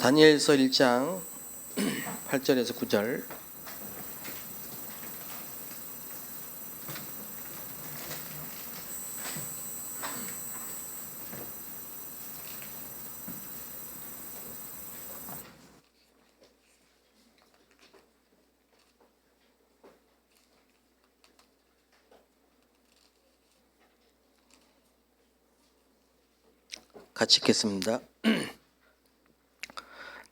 다니엘서 1장 8절에서 9절. 같이 읽겠습니다.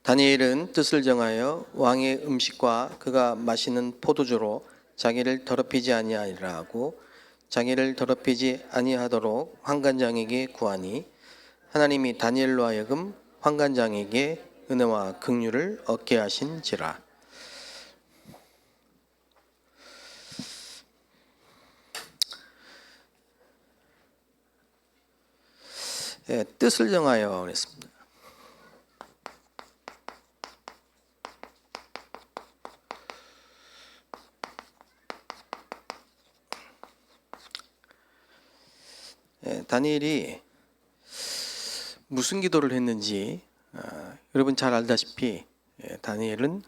다니엘은 뜻을 정하여 왕의 음식과 그가 마시는 포도주로 자기를 더럽히지 아니하리라 하고 자기를 더럽히지 아니하도록 환관장에게 구하니 하나님이 다니엘로 하여금 환관장에게 은혜와 긍휼을 얻게 하신지라. 뜻을 정하여 그랬습니다. 다니엘이 무슨 기도를 했는지 여러분 잘 알다시피 다니엘은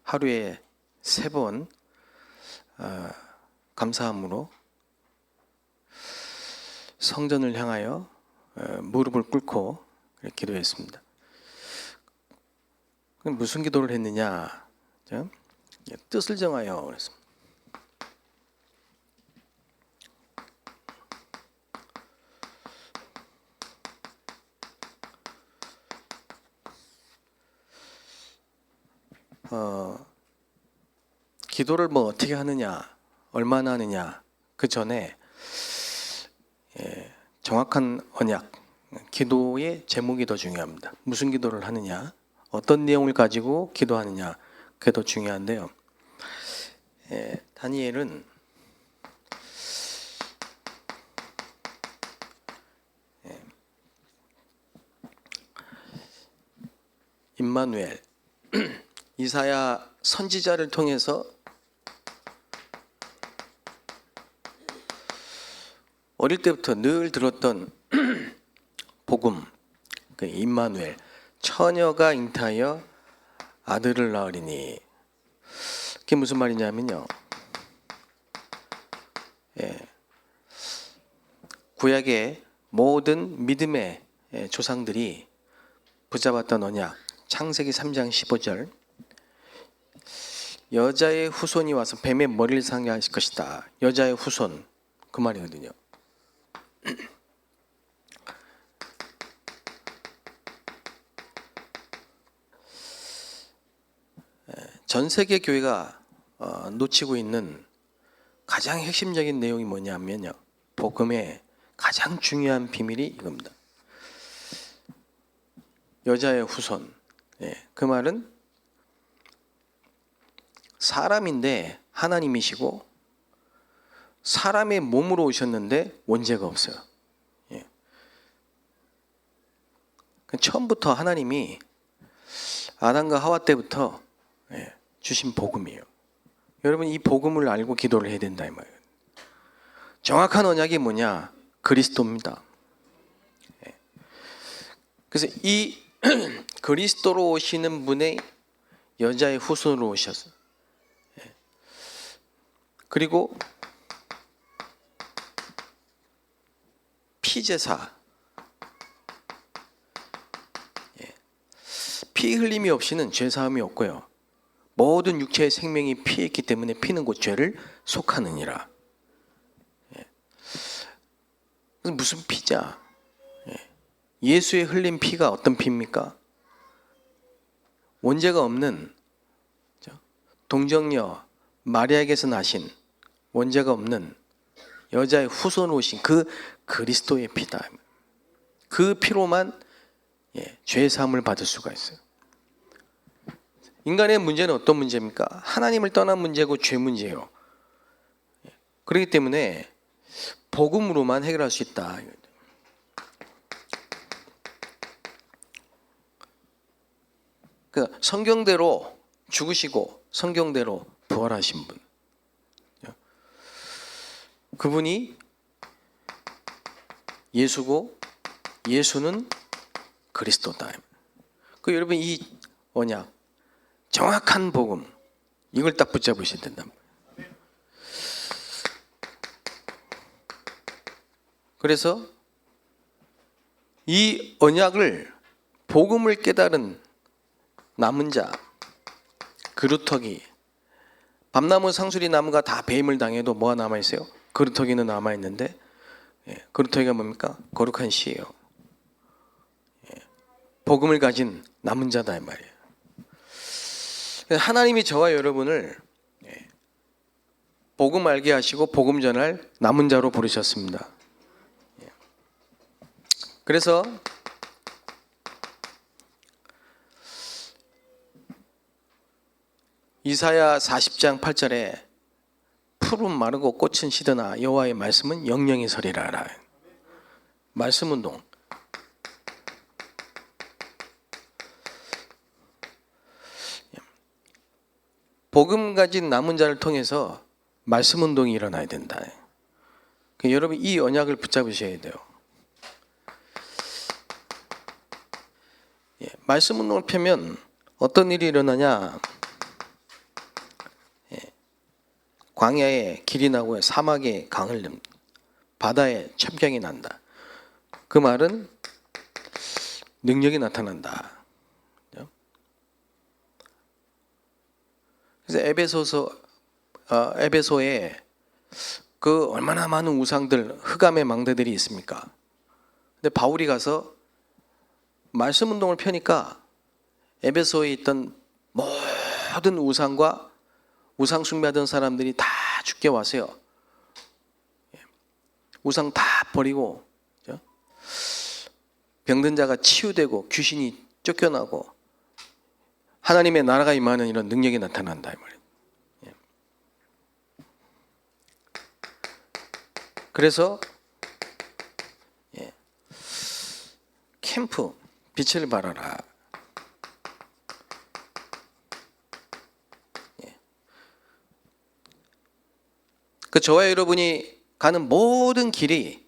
하루에 3번 감사함으로 성전을 향하여 무릎을 꿇고 기도했습니다. 무슨 기도를 했느냐? 뜻을 정하여 그랬습니다. 기도를 어떻게 하느냐, 얼마나 하느냐, 그 전에 정확한 언약, 기도의 제목이 더 중요합니다. 무슨 기도를 하느냐, 어떤 내용을 가지고 기도하느냐, 그게 더 중요한데요. 다니엘은 임마누엘, 이사야 선지자를 통해서 어릴 때부터 늘 들었던 복음, 그 임마누엘, 처녀가 잉타하여 아들을 낳으리니, 그게 무슨 말이냐면요, 구약의 모든 믿음의 조상들이 붙잡았던 언약, 창세기 3장 15절, 여자의 후손이 와서 뱀의 머리를 상하실 것이다. 여자의 후손, 그 말이거든요. 전 세계 교회가 놓치고 있는 가장 핵심적인 내용이 뭐냐면요, 복음의 가장 중요한 비밀이 이겁니다. 여자의 후손, 그 말은 사람인데 하나님이시고 사람의 몸으로 오셨는데 원죄가 없어요. 처음부터 하나님이 아담과 하와 때부터 주신 복음이에요. 여러분, 이 복음을 알고 기도를 해야 된다 이 말이에요. 정확한 언약이 뭐냐? 그리스도입니다. 그래서 이 그리스도로 오시는 분의 여자의 후손으로 오셨어요. 그리고 피제사, 피 흘림이 없이는 죄사함이 없고요, 모든 육체의 생명이 피에 있기 때문에 피는 곧 죄를 속하느니라. 그래서 무슨 피자? 예수의 흘린 피가 어떤 피입니까? 원죄가 없는 동정녀 마리아에게서 나신 원죄가 없는 여자의 후손으로 오신 그 그리스도의 피다. 그 피로만 죄 사함을 받을 수가 있어요. 인간의 문제는 어떤 문제입니까? 하나님을 떠난 문제고 죄 문제예요. 그렇기 때문에 복음으로만 해결할 수 있다. 성경대로 죽으시고 성경대로 부활하신 분, 그분이 예수고 예수는 그리스도다. 여러분, 이 언약, 정확한 복음, 이걸 딱 붙잡으셔야 된다. 그래서 이 언약을, 복음을 깨달은 남은 자, 그루터기, 밤나무, 상수리 나무가 다 배임을 당해도 뭐가 남아있어요? 그루터기는 남아있는데, 그루터기가 뭡니까? 거룩한 씨예요. 복음을 가진 남은 자다 이 말이에요. 하나님이 저와 여러분을 복음 알게 하시고 복음 전할 남은 자로 부르셨습니다. 그래서 이사야 40장 8절에 푸른 마르고 꽃은 시드나 여호와의 말씀은 영영이 서리라. 말씀 운동. 복음 가진 남은 자를 통해서 말씀 운동이 일어나야 된다. 여러분 이 언약을 붙잡으셔야 돼요. 말씀 운동을 펴면 어떤 일이 일어나냐? 광야에 길이 나고 사막에 강을 냅니다. 바다에 첩경이 난다. 그 말은 능력이 나타난다. 그래서 에베소에 그 얼마나 많은 우상들, 흑암의 망대들이 있습니까? 근데 바울이 가서 말씀 운동을 펴니까 에베소에 있던 모든 우상과 우상 숭배하던 사람들이 다 죽게 와서요. 우상 다 버리고 병든 자가 치유되고 귀신이 쫓겨나고 하나님의 나라가 임하는 이런 능력이 나타난다 이 말이에요. 그래서 캠프 빛을 발하라. 그 저와 여러분이 가는 모든 길이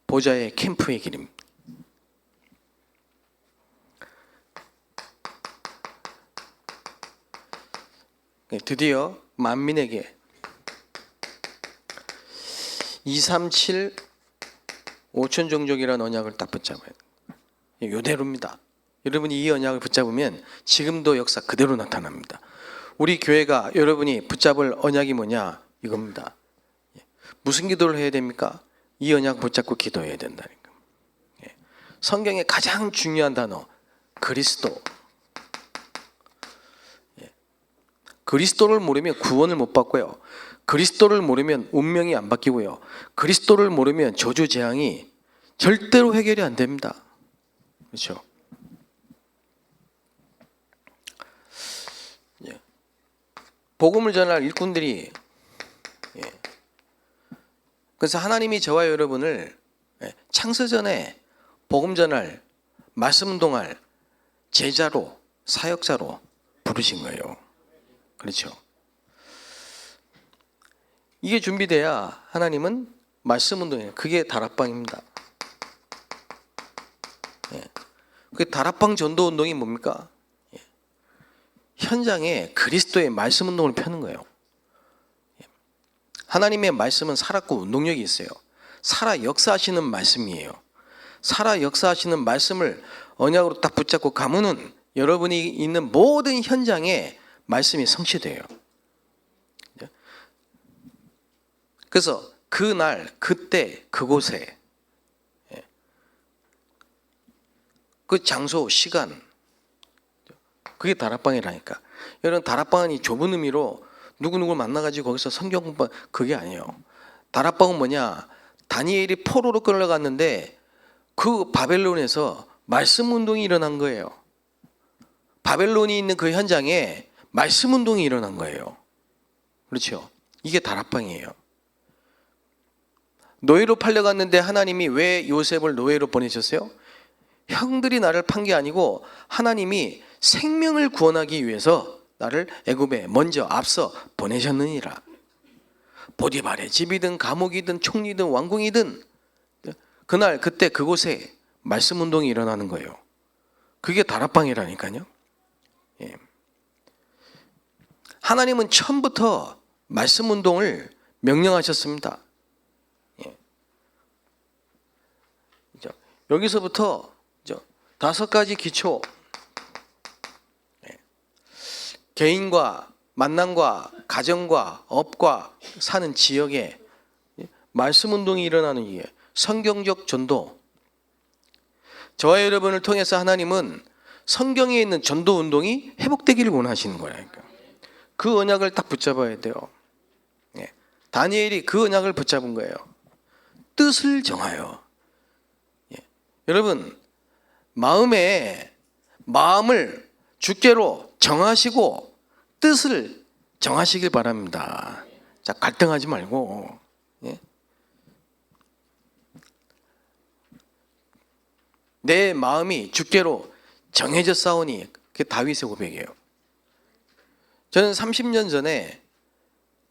보좌의 캠프의 길입니다. 드디어 만민에게 237 5천 종족이라는 언약을 딱 붙잡아야 돼요. 이대로입니다. 여러분이 이 언약을 붙잡으면 지금도 역사 그대로 나타납니다. 우리 교회가 여러분이 붙잡을 언약이 뭐냐? 이겁니다. 무슨 기도를 해야 됩니까? 이 언약 붙잡고 기도해야 된다니까. 성경의 가장 중요한 단어 그리스도. 그리스도를 모르면 구원을 못 받고요. 그리스도를 모르면 운명이 안 바뀌고요. 그리스도를 모르면 저주 재앙이 절대로 해결이 안 됩니다. 그렇죠? 복음을 전할 일꾼들이 그래서 하나님이 저와 여러분을 창세전에 복음 전할, 말씀 운동할 제자로, 사역자로 부르신 거예요. 그렇죠? 이게 준비돼야 하나님은 말씀 운동이에요. 그게 다락방입니다. 그 다락방 전도 운동이 뭡니까? 현장에 그리스도의 말씀 운동을 펴는 거예요. 하나님의 말씀은 살았고 운동력이 있어요. 살아 역사하시는 말씀이에요. 살아 역사하시는 말씀을 언약으로 딱 붙잡고 가면은 여러분이 있는 모든 현장에 말씀이 성취돼요. 그래서 그날, 그때, 그곳에 그 장소, 시간 그게 다락방이라니까. 여러분 다락방은 이 좁은 의미로 누구누구 만나가지고 거기서 성경 공부 그게 아니에요. 다락방은 뭐냐? 다니엘이 포로로 끌려갔는데 그 바벨론에서 말씀 운동이 일어난 거예요. 바벨론이 있는 그 현장에 말씀 운동이 일어난 거예요. 그렇죠? 이게 다락방이에요. 노예로 팔려갔는데 하나님이 왜 요셉을 노예로 보내셨어요? 형들이 나를 판 게 아니고 하나님이 생명을 구원하기 위해서 나를 애굽에 먼저 앞서 보내셨느니라. 보디발의 집이든 감옥이든 총리든 왕궁이든 그날 그때 그곳에 말씀 운동이 일어나는 거예요. 그게 다락방이라니까요. 예. 하나님은 처음부터 말씀 운동을 명령하셨습니다. 예. 여기서부터 5가지 기초, 예. 개인과 만남과 가정과 업과 사는 지역에 말씀 운동이 일어나는 이유, 성경적 전도. 저와 여러분을 통해서 하나님은 성경에 있는 전도 운동이 회복되기를 원하시는 거라니까. 그 언약을 딱 붙잡아야 돼요. 예. 다니엘이 그 언약을 붙잡은 거예요. 뜻을 정하여. 예. 여러분, 마음을 주께로 정하시고 뜻을 정하시길 바랍니다. 자, 갈등하지 말고. 예. 내 마음이 주께로 정해졌사오니, 그게 다윗의 고백이에요. 저는 30년 전에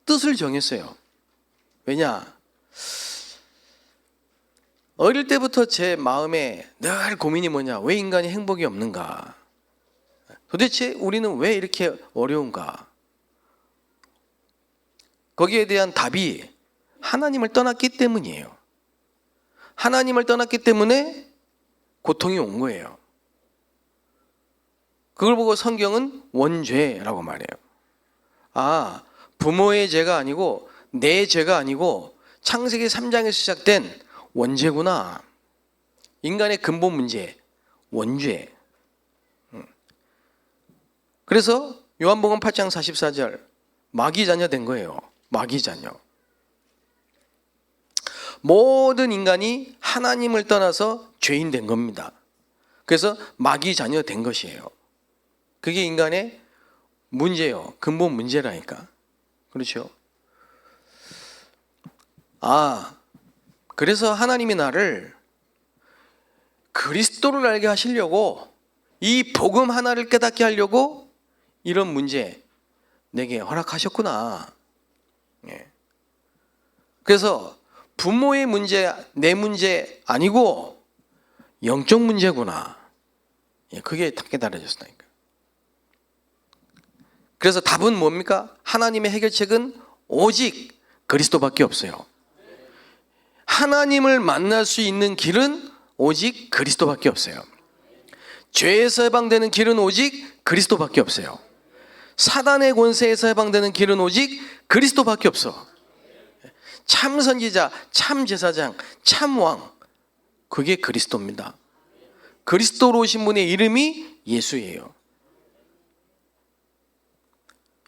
뜻을 정했어요. 왜냐? 어릴 때부터 제 마음에 늘 고민이 뭐냐? 왜 인간이 행복이 없는가? 도대체 우리는 왜 이렇게 어려운가? 거기에 대한 답이 하나님을 떠났기 때문이에요. 하나님을 떠났기 때문에 고통이 온 거예요. 그걸 보고 성경은 원죄라고 말해요. 아, 부모의 죄가 아니고 내 죄가 아니고 창세기 3장에서 시작된 원죄구나. 인간의 근본 문제, 원죄. 그래서 요한복음 8장 44절, 마귀 자녀 된 거예요. 마귀 자녀. 모든 인간이 하나님을 떠나서 죄인 된 겁니다. 그래서 마귀 자녀 된 것이에요. 그게 인간의 문제예요. 근본 문제라니까. 그렇죠? 아, 그래서 하나님이 나를 그리스도를 알게 하시려고, 이 복음 하나를 깨닫게 하려고 이런 문제 내게 허락하셨구나. 예. 그래서 부모의 문제, 내 문제 아니고 영적 문제구나. 예, 그게 다 깨달아졌으니까. 그래서 답은 뭡니까? 하나님의 해결책은 오직 그리스도밖에 없어요. 하나님을 만날 수 있는 길은 오직 그리스도밖에 없어요. 죄에서 해방되는 길은 오직 그리스도밖에 없어요. 사단의 권세에서 해방되는 길은 오직 그리스도밖에 없어. 참 선지자, 참 제사장, 참 왕, 그게 그리스도입니다. 그리스도로 오신 분의 이름이 예수예요.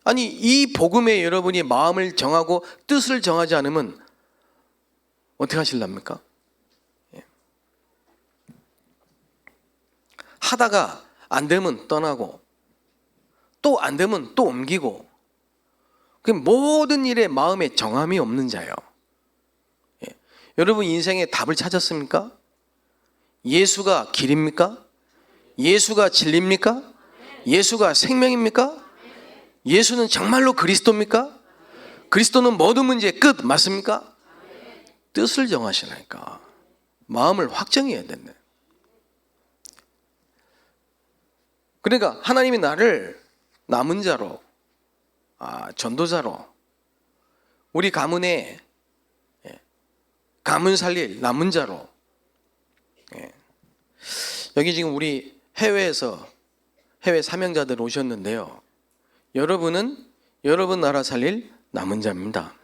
아니, 이 복음에 여러분이 마음을 정하고 뜻을 정하지 않으면 어떻게 하실랍니까? 예. 하다가 안 되면 떠나고, 또 안 되면 또 옮기고, 그 모든 일에 마음에 정함이 없는 자예요. 예. 여러분 인생의 답을 찾았습니까? 예수가 길입니까? 예수가 진리입니까? 예수가 생명입니까? 예수는 정말로 그리스도입니까? 그리스도는 모든 문제의 끝 맞습니까? 뜻을 정하시라니까. 마음을 확정해야 된다. 그러니까 하나님이 나를 남은 자로, 전도자로, 우리 가문에 가문 살릴 남은 자로. 여기 지금 우리 해외에서 해외 사명자들 오셨는데요. 여러분은 여러분 나라 살릴 남은 자입니다.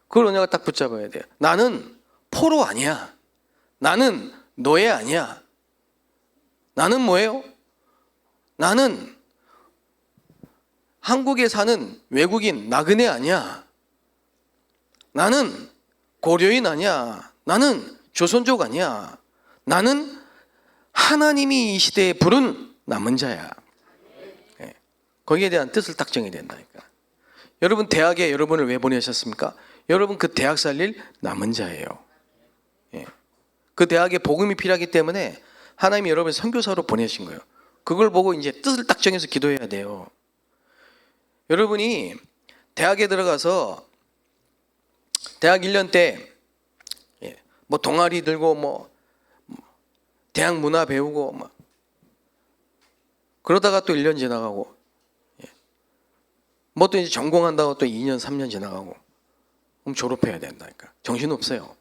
그걸 언약을 딱 붙잡아야 돼요. 나는 포로 아니야. 나는 노예 아니야. 나는 뭐예요? 나는 한국에 사는 외국인 나그네 아니야. 나는 고려인 아니야. 나는 조선족 아니야. 나는 하나님이 이 시대에 부른 남은 자야. 거기에 대한 뜻을 딱 정해야 된다니까. 여러분 대학에 여러분을 왜 보내셨습니까? 여러분 그 대학 살릴 남은 자예요. 그 대학에 복음이 필요하기 때문에 하나님이 여러분을 선교사로 보내신 거예요. 그걸 보고 이제 뜻을 딱 정해서 기도해야 돼요. 여러분이 대학에 들어가서 대학 1년 때 뭐 동아리 들고 뭐 대학 문화 배우고 뭐 그러다가 또 1년 지나가고, 뭐 또 이제 전공한다고 또 2년, 3년 지나가고, 그럼 졸업해야 된다니까. 정신없어요.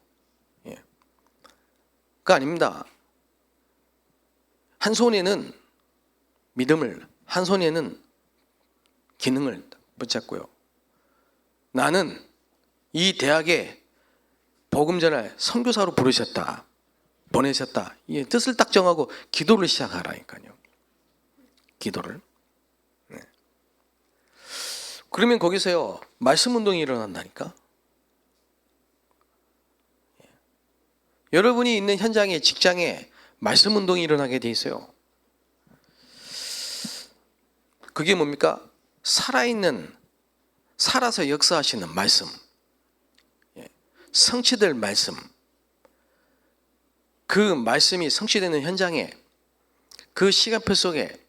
그거 아닙니다. 한 손에는 믿음을, 한 손에는 기능을 붙잡고요. 나는 이 대학에 복음 전할 선교사로 부르셨다, 보내셨다. 이 뜻을 딱 정하고 기도를 시작하라니까요. 기도를. 그러면 거기서요, 말씀 운동이 일어난다니까. 여러분이 있는 현장에, 직장에 말씀 운동이 일어나게 돼 있어요. 그게 뭡니까? 살아있는, 살아서 역사하시는 말씀, 성취될 말씀. 그 말씀이 성취되는 현장에, 그 시간표 속에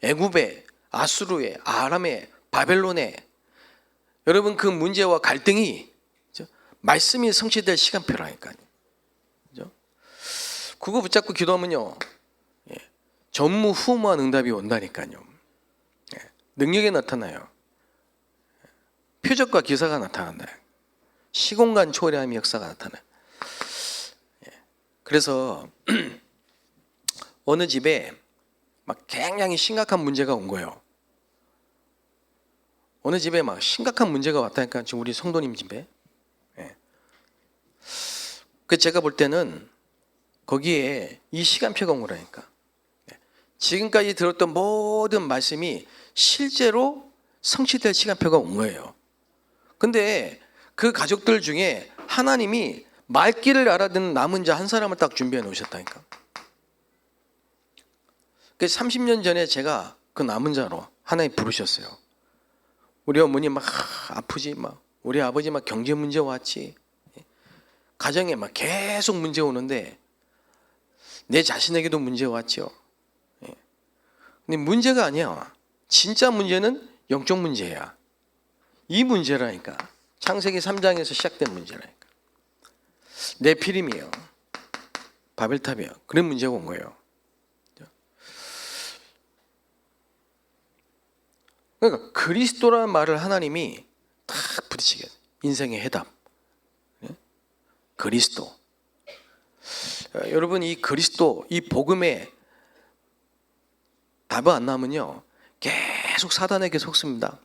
애굽에, 아수르에, 아람에, 바벨론에, 여러분 그 문제와 갈등이 말씀이 성취될 시간표라니까요. 그죠? 그거 붙잡고 기도하면요, 전무후무한 응답이 온다니까요. 능력이 나타나요. 표적과 기사가 나타난다. 시공간 초월함의 역사가 나타나요. 그래서 어느 집에 막 굉장히 심각한 문제가 온 거예요. 어느 집에 막 심각한 문제가 왔다니까. 지금 우리 성도님 집에. 그 제가 볼 때는 거기에 이 시간표가 온 거라니까. 지금까지 들었던 모든 말씀이 실제로 성취될 시간표가 온 거예요. 근데 그 가족들 중에 하나님이 말귀를 알아듣는 남은 자 한 사람을 딱 준비해 놓으셨다니까. 그 30년 전에 제가 그 남은 자로 하나님 부르셨어요. 우리 어머니 막 아프지, 막 우리 아버지 막 경제 문제 왔지, 가정에 막 계속 문제 오는데 내 자신에게도 문제 왔죠. 근데 문제가 아니야. 진짜 문제는 영적 문제야. 이 문제라니까. 창세기 3장에서 시작된 문제라니까. 네피림이에요. 바벨탑이에요. 그런 문제가 온 거예요. 그러니까 그리스도라는 말을 하나님이 딱 부딪히게 해요. 인생의 해답. 그리스도. 여러분, 이 그리스도, 이 복음에 답이 안 나오면요, 계속 사단에게 속습니다.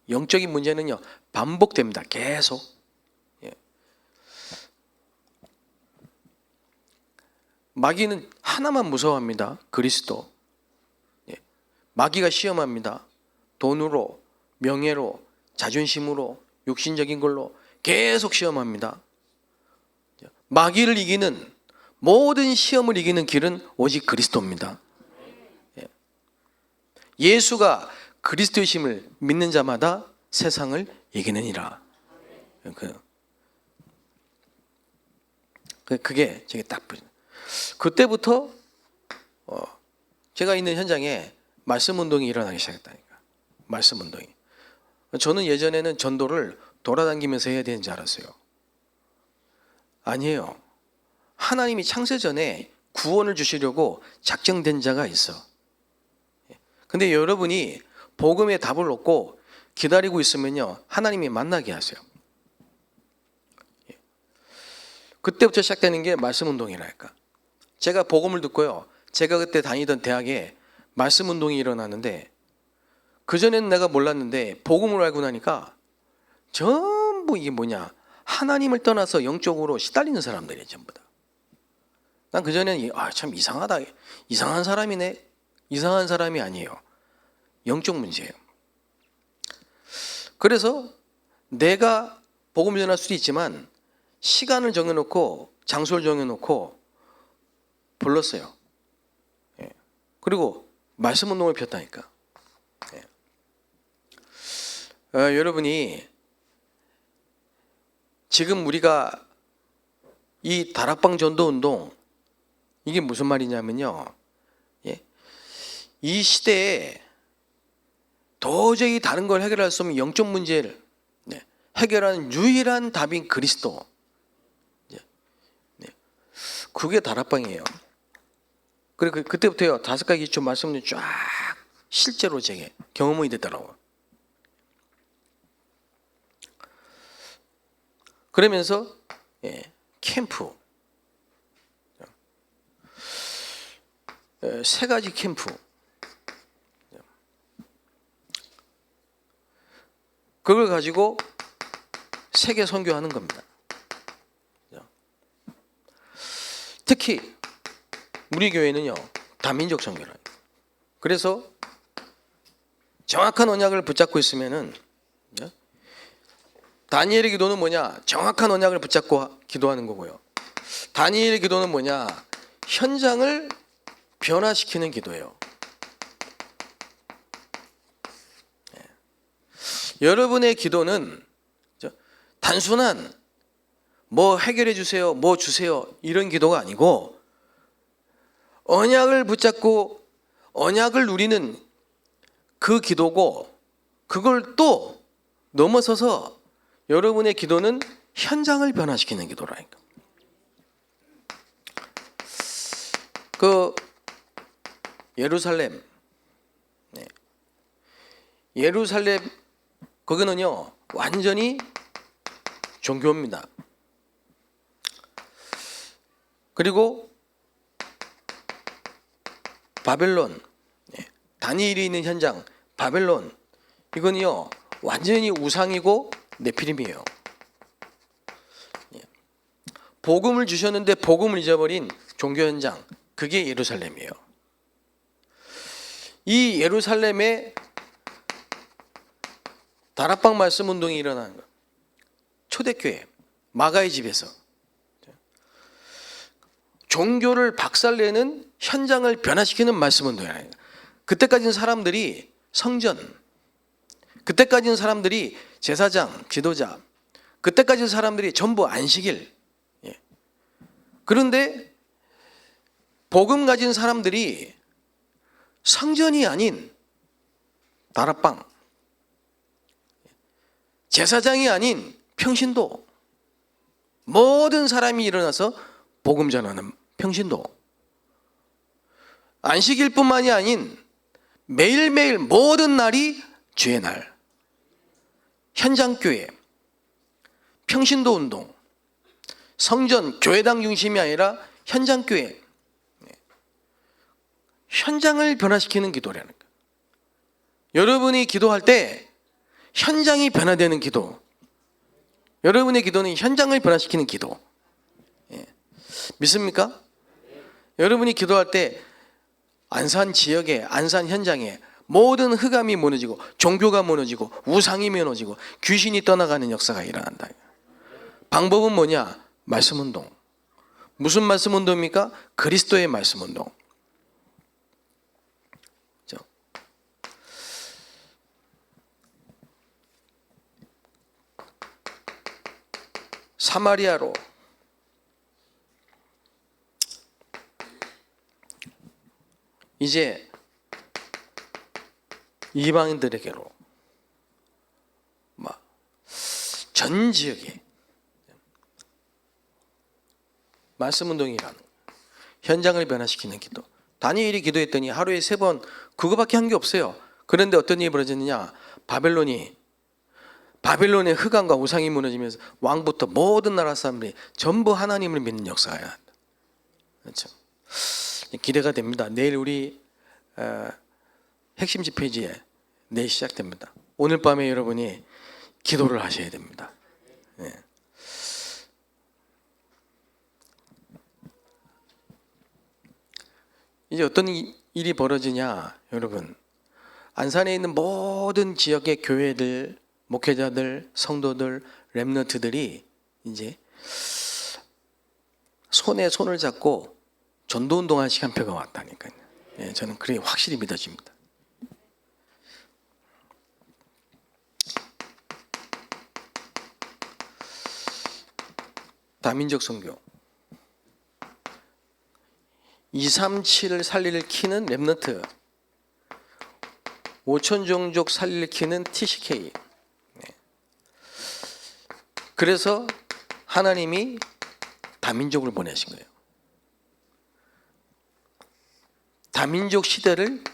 영적인 문제는요, 반복됩니다. 계속. 마귀는 하나만 무서워합니다. 그리스도. 마귀가 시험합니다. 돈으로, 명예로, 자존심으로, 육신적인 걸로 계속 시험합니다. 마귀를 이기는, 모든 시험을 이기는 길은 오직 그리스도입니다. 예수가 그리스도이심을 믿는 자마다 세상을 이기느니라. 그게 제게 딱 그때부터 제가 있는 현장에 말씀 운동이 일어나기 시작했다니까. 말씀 운동이. 저는 예전에는 전도를 돌아다니면서 해야 되는 줄 알았어요. 아니에요. 하나님이 창세전에 구원을 주시려고 작정된 자가 있어. 근데 여러분이 복음의 답을 얻고 기다리고 있으면요, 하나님이 만나게 하세요. 그때부터 시작되는 게 말씀 운동이랄까. 제가 복음을 듣고요, 제가 그때 다니던 대학에 말씀 운동이 일어나는데, 그전에는 내가 몰랐는데 복음을 알고 나니까 전부 이게 뭐냐, 하나님을 떠나서 영적으로 시달리는 사람들이에요. 전부 다. 난 그전에는 참 이상하다, 이상한 사람이네. 이상한 사람이 아니에요. 영적 문제예요. 그래서 내가 복음을 전할 수도 있지만 시간을 정해놓고 장소를 정해놓고 불렀어요. 그리고 말씀 운동을 폈다니까. 여러분이 지금 우리가 이 다락방 전도 운동, 이게 무슨 말이냐면요, 이 시대에 도저히 다른 걸 해결할 수 없는 영적 문제를 해결하는 유일한 답인 그리스도. 그게 다락방이에요. 그리고 그때부터요 5가지 기초 말씀을 쫙 실제로 제게 경험이 되더라고요. 그러면서 캠프 3가지 캠프 그걸 가지고 세계 선교하는 겁니다. 특히 우리 교회는요 다민족 선교라. 그래서 정확한 언약을 붙잡고 있으면은 다니엘의 기도는 뭐냐? 정확한 언약을 붙잡고 기도하는 거고요. 다니엘의 기도는 뭐냐? 현장을 변화시키는 기도예요. 여러분의 기도는 단순한 뭐 해결해 주세요, 뭐 주세요 이런 기도가 아니고 언약을 붙잡고 언약을 누리는 그 기도고 그걸 또 넘어서서 여러분의 기도는 현장을 변화시키는 기도라니까. 그 예루살렘 거기는요 완전히 종교입니다. 그리고 바벨론 다니엘이 있는 현장 바벨론 이건요 완전히 우상이고 네피림이에요. 복음을 주셨는데 복음을 잊어버린 종교 현장 그게 예루살렘이에요. 이 예루살렘에 다락방 말씀 운동이 일어나는 거예요. 초대교회 마가의 집에서 종교를 박살내는 현장을 변화시키는 말씀 운동이에요. 그때까지는 사람들이 성전, 그때까지는 사람들이 제사장, 지도자, 그때까지는 사람들이 전부 안식일. 그런데 복음 가진 사람들이 성전이 아닌 다락방, 제사장이 아닌 평신도, 모든 사람이 일어나서 복음 전하는 평신도, 안식일뿐만이 아닌 매일매일 모든 날이 주의 날, 현장교회, 평신도 운동, 성전, 교회당 중심이 아니라 현장교회, 현장을 변화시키는 기도라는 거예요. 여러분이 기도할 때 현장이 변화되는 기도, 여러분의 기도는 현장을 변화시키는 기도. 믿습니까? 여러분이 기도할 때 안산 지역에, 안산 현장에 모든 흑암이 무너지고 종교가 무너지고 우상이 무너지고 귀신이 떠나가는 역사가 일어난다. 방법은 뭐냐? 말씀 운동. 무슨 말씀 운동입니까? 그리스도의 말씀 운동. 사마리아로 이제 이방인들에게로 전 지역에 말씀 운동이라는 현장을 변화시키는 기도. 다니엘이 기도했더니 하루에 3번 그거밖에 한 게 없어요. 그런데 어떤 일이 벌어졌느냐? 바벨론의 흑암과 우상이 무너지면서 왕부터 모든 나라 사람들이 전부 하나님을 믿는 역사가 일어난다. 그렇죠? 기대가 됩니다. 내일 우리 핵심 집회지에 내일 시작됩니다. 오늘 밤에 여러분이 기도를 하셔야 됩니다. 네. 이제 어떤 일이 벌어지냐, 여러분. 안산에 있는 모든 지역의 교회들, 목회자들, 성도들, 렘넌트들이 이제 손에 손을 잡고 전도운동할 시간표가 왔다니까요. 예, 저는 그게 확실히 믿어집니다. 다민족 선교 237을 살릴 키는 렘넌트, 5천 종족 살릴 키는 TCK. 그래서 하나님이 다민족을 보내신 거예요. 다민족 시대를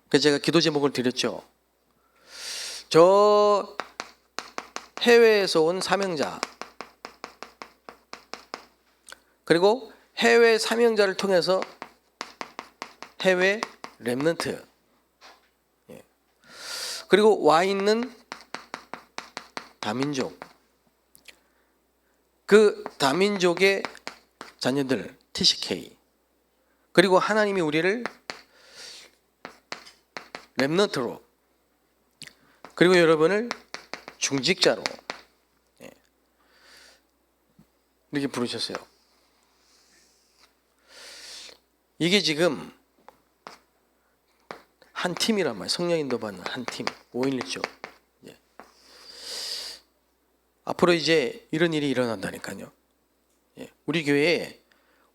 그래서 제가 기도 제목을 드렸죠. 저 해외에서 온 사명자 그리고 해외 사명자를 통해서 해외 렘넌트 그리고 와 있는 다민족 그 다민족의 자녀들 TCK 그리고 하나님이 우리를 렘넌트로 그리고 여러분을 중직자로 이렇게 부르셨어요. 이게 지금 한 팀이란 말이에요. 성령 인도받는 한 팀 5.16조. 앞으로 이제 이런 일이 일어난다니까요. 우리 교회에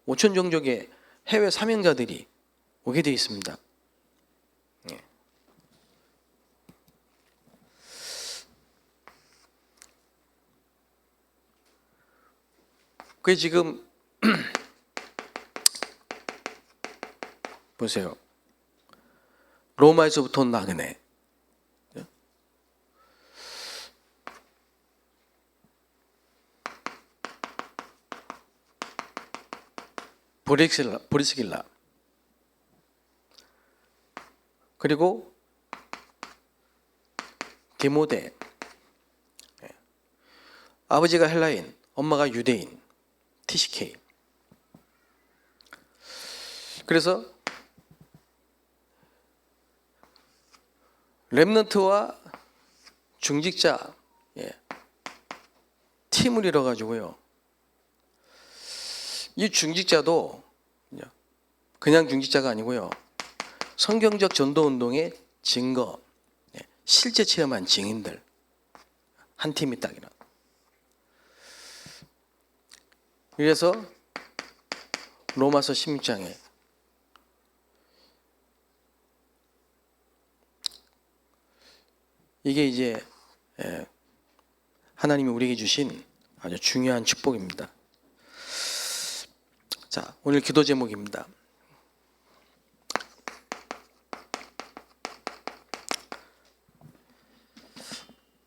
5천 종족의 해외 사명자들이 오게 되어 있습니다. 그게 지금 보세요. 로마에서부터 온 나그네. 브리스길라 그리고 디모데 아버지가 헬라인 엄마가 유대인 TCK 그래서 렘넌트와 중직자 팀을 이뤄가지고요. 이 중직자도 그냥 중직자가 아니고요. 성경적 전도운동의 증거, 실제 체험한 증인들 한 팀이 딱 일어나. 그래서 로마서 16장에 이게 이제 하나님이 우리에게 주신 아주 중요한 축복입니다. 자, 오늘 기도 제목입니다.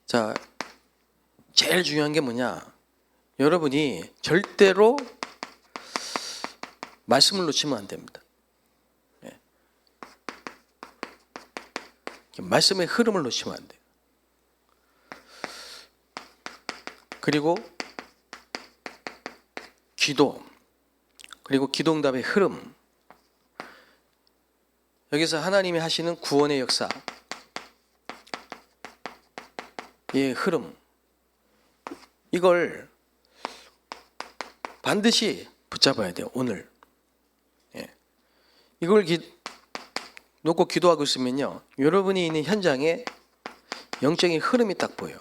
자, 제일 중요한 게 뭐냐? 여러분이 절대로 말씀을 놓치면 안 됩니다. 말씀의 흐름을 놓치면 안 돼요. 그리고 기도, 그리고 기도응답의 흐름. 여기서 하나님이 하시는 구원의 역사, 의 흐름. 이걸 반드시 붙잡아야 돼요. 오늘. 이걸 놓고 기도하고 있으면요, 여러분이 있는 현장에 영적인 흐름이 딱 보여요.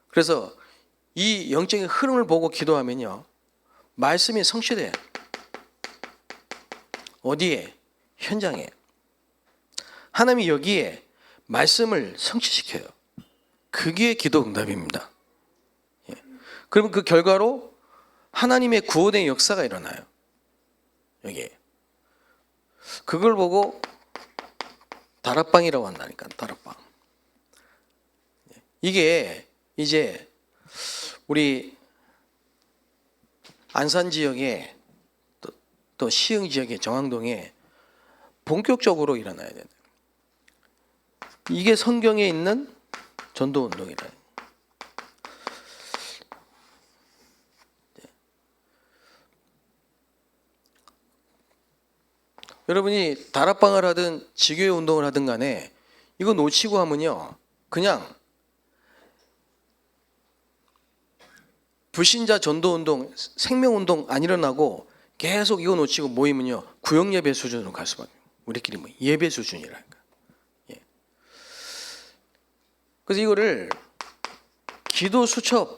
그래서 이 영적인 흐름을 보고 기도하면요, 말씀이 성취돼요. 어디에? 현장에. 하나님이 여기에 말씀을 성취시켜요. 그게 기도 응답입니다. 그러면 그 결과로 하나님의 구원의 역사가 일어나요. 여기에. 그걸 보고 다락방이라고 한다니까. 다락방. 이게 이제 우리 안산 지역에 또 시흥 지역의 정왕동에 본격적으로 일어나야 돼요. 이게 성경에 있는 전도운동이다. 여러분이 다락방을 하든 지교회 운동을 하든 간에 이거 놓치고 하면요, 그냥 불신자 전도운동, 생명운동 안 일어나고 계속 이거 놓치고 모이면요, 구역예배 수준으로 갈 수밖에. 우리끼리 뭐 예배 수준이라니까. 그래서 이거를 기도 수첩.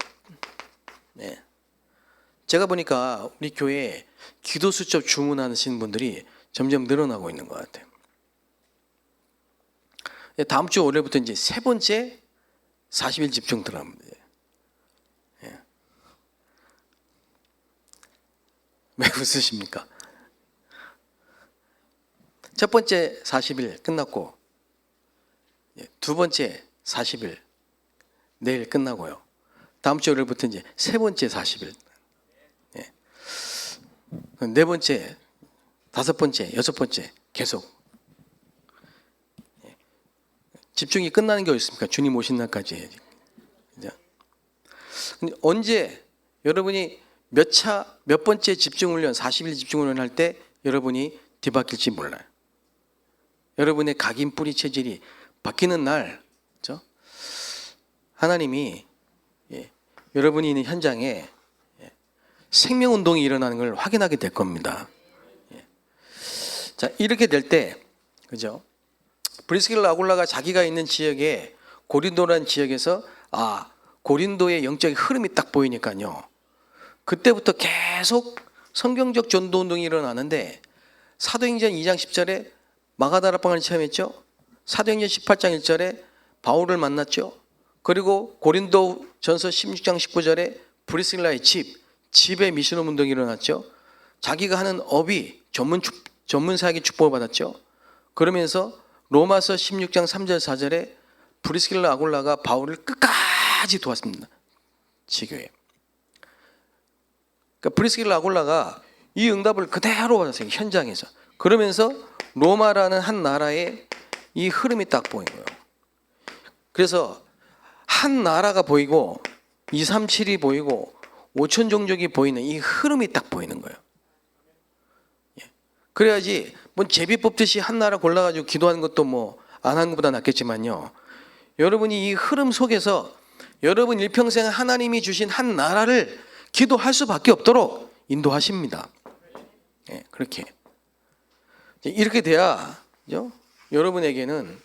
제가 보니까 우리 교회에 기도 수첩 주문하시는 분들이 점점 늘어나고 있는 것 같아요. 다음 주 월요일부터 이제 세 번째 40일 집중 들어갑니다. 예. 왜 웃으십니까? 첫 번째 40일 끝났고, 두 번째 40일 내일 끝나고요. 다음 주 월요일부터 이제 세 번째 40일, 네 번째, 다섯 번째, 여섯 번째 계속 집중이 끝나는 게 어디 있습니까? 주님 오신 날까지 해야지. 근데 언제 여러분이 몇 번째 집중훈련, 40일 집중훈련 할 때 여러분이 뒤바뀔지 몰라요. 여러분의 각인 뿌리 체질이 바뀌는 날, 그렇죠? 하나님이 여러분이 있는 현장에 생명운동이 일어나는 걸 확인하게 될 겁니다. 자, 이렇게 될 때, 그죠? 브리스길라 아굴라가 자기가 있는 지역에 고린도라는 지역에서 고린도의 영적인 흐름이 딱 보이니까요. 그때부터 계속 성경적 전도 운동이 일어나는데 사도행전 2장 10절에 마가다락방을 체험했죠. 사도행전 18장 1절에 바울을 만났죠. 그리고 고린도 전서 16장 19절에 브리스길라의 집에 미시노 운동이 일어났죠. 자기가 하는 업이 전문 사역의 축복을 받았죠. 그러면서 로마서 16장 3절 4절에 브리스길라 아굴라가 바울을 끝까지 도왔습니다. 지교에. 그러니까 브리스길라 아굴라가 이 응답을 그대로 받았어요. 현장에서. 그러면서 로마라는 한 나라의 이 흐름이 딱 보인 거예요. 그래서 한 나라가 보이고 237이 보이고 5천 종족이 보이는 이 흐름이 딱 보이는 거예요. 그래야지 뭐 제비 뽑듯이 한 나라 골라가지고 기도하는 것도 뭐 안 하는 것보다 낫겠지만요. 여러분이 이 흐름 속에서 여러분 일평생 하나님이 주신 한 나라를 기도할 수밖에 없도록 인도하십니다. 그렇게 이렇게 돼야 여러분에게는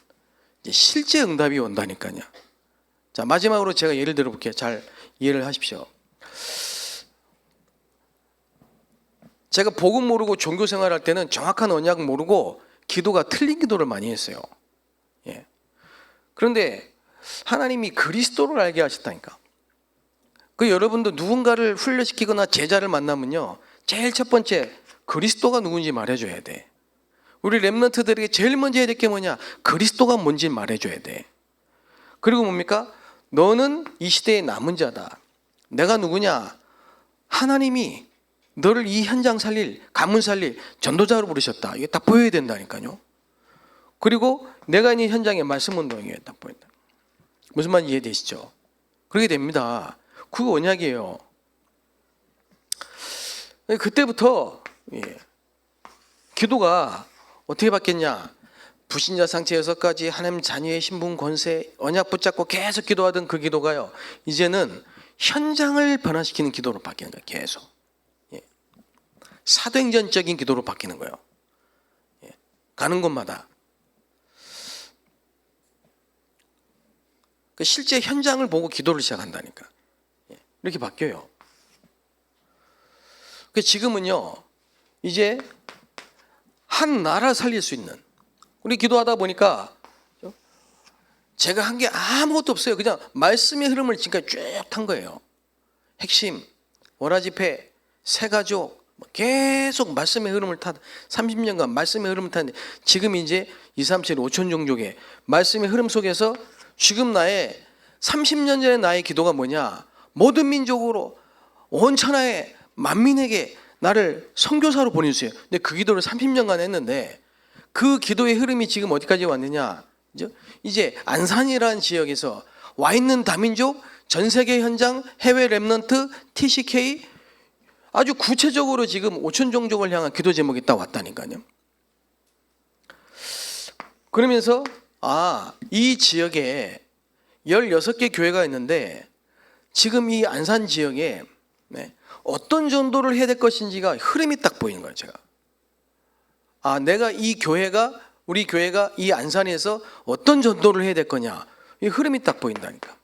실제 응답이 온다니까요. 자, 마지막으로 제가 예를 들어볼게요. 잘 이해를 하십시오. 제가 복음 모르고 종교 생활할 때는 정확한 언약 모르고 기도가 틀린 기도를 많이 했어요. 그런데 하나님이 그리스도를 알게 하셨다니까. 여러분도 누군가를 훈련시키거나 제자를 만나면요, 제일 첫 번째 그리스도가 누군지 말해줘야 돼. 우리 렘넌트들에게 제일 먼저 해야 될 게 뭐냐? 그리스도가 뭔지 말해줘야 돼. 그리고 뭡니까? 너는 이 시대의 남은 자다. 내가 누구냐? 하나님이 너를 이 현장 살릴, 가문 살릴 전도자로 부르셨다. 이게 딱 보여야 된다니까요. 그리고 내가 있는 현장에 말씀 운동이 딱 보인다. 무슨 말인지 이해되시죠? 그렇게 됩니다. 그거 언약이에요. 그때부터 기도가 어떻게 바뀌었냐? 불신자 상체 6가지, 하나님 자녀의 신분 권세, 언약 붙잡고 계속 기도하던 그 기도가요, 이제는 현장을 변화시키는 기도로 바뀌는 거예요. 계속 사도행전적인 기도로 바뀌는 거예요. 가는 곳마다 실제 현장을 보고 기도를 시작한다니까. 이렇게 바뀌어요. 지금은요, 이제 한 나라 살릴 수 있는, 우리 기도하다 보니까 제가 한 게 아무것도 없어요. 그냥 말씀의 흐름을 지금까지 쭉 탄 거예요. 핵심, 월화집회, 새가족, 계속 말씀의 흐름을 30년간 말씀의 흐름을 타는데, 지금 이제 237, 5천 종족의 말씀의 흐름 속에서 지금 나의 30년 전의 나의 기도가 뭐냐? 모든 민족으로 온 천하의 만민에게 나를 선교사로 보내주세요. 근데 그 기도를 30년간 했는데 그 기도의 흐름이 지금 어디까지 왔느냐? 이제 안산이라는 지역에서 와 있는 다민족, 전 세계 현장, 해외 렘넌트, TCK 아주 구체적으로 지금 5천 종족을 향한 기도 제목이 딱 왔다니까요. 그러면서 이 지역에 16개 교회가 있는데 지금 이 안산 지역에 어떤 전도를 해야 될 것인지가 흐름이 딱 보이는 거예요. 제가 내가 우리 교회가 이 안산에서 어떤 전도를 해야 될 거냐, 이 흐름이 딱 보인다니까.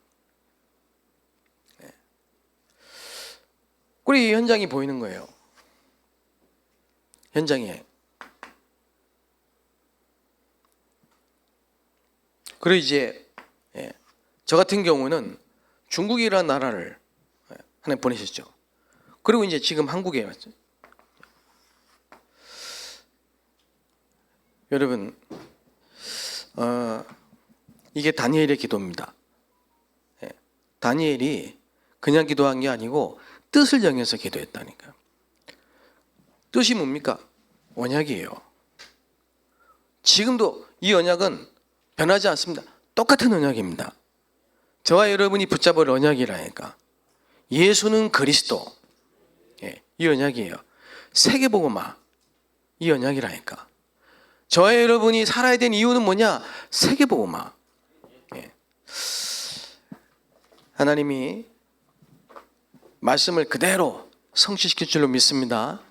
그리고 이 현장이 보이는 거예요. 현장에. 그리고 이제 저 같은 경우는 중국이라는 나라를 하나님 보내셨죠. 그리고 이제 지금 한국에 왔죠. 여러분, 이게 다니엘의 기도입니다. 다니엘이 그냥 기도한 게 아니고 뜻을 정해서 기도했다니까. 뜻이 뭡니까? 언약이에요. 지금도 이 언약은 변하지 않습니다. 똑같은 언약입니다. 저와 여러분이 붙잡을 언약이라니까. 예수는 그리스도. 이 언약이에요. 세계복음화. 이 언약이라니까. 저와 여러분이 살아야 되는 이유는 뭐냐? 세계복음화. 하나님이 말씀을 그대로 성취시킬 줄로 믿습니다.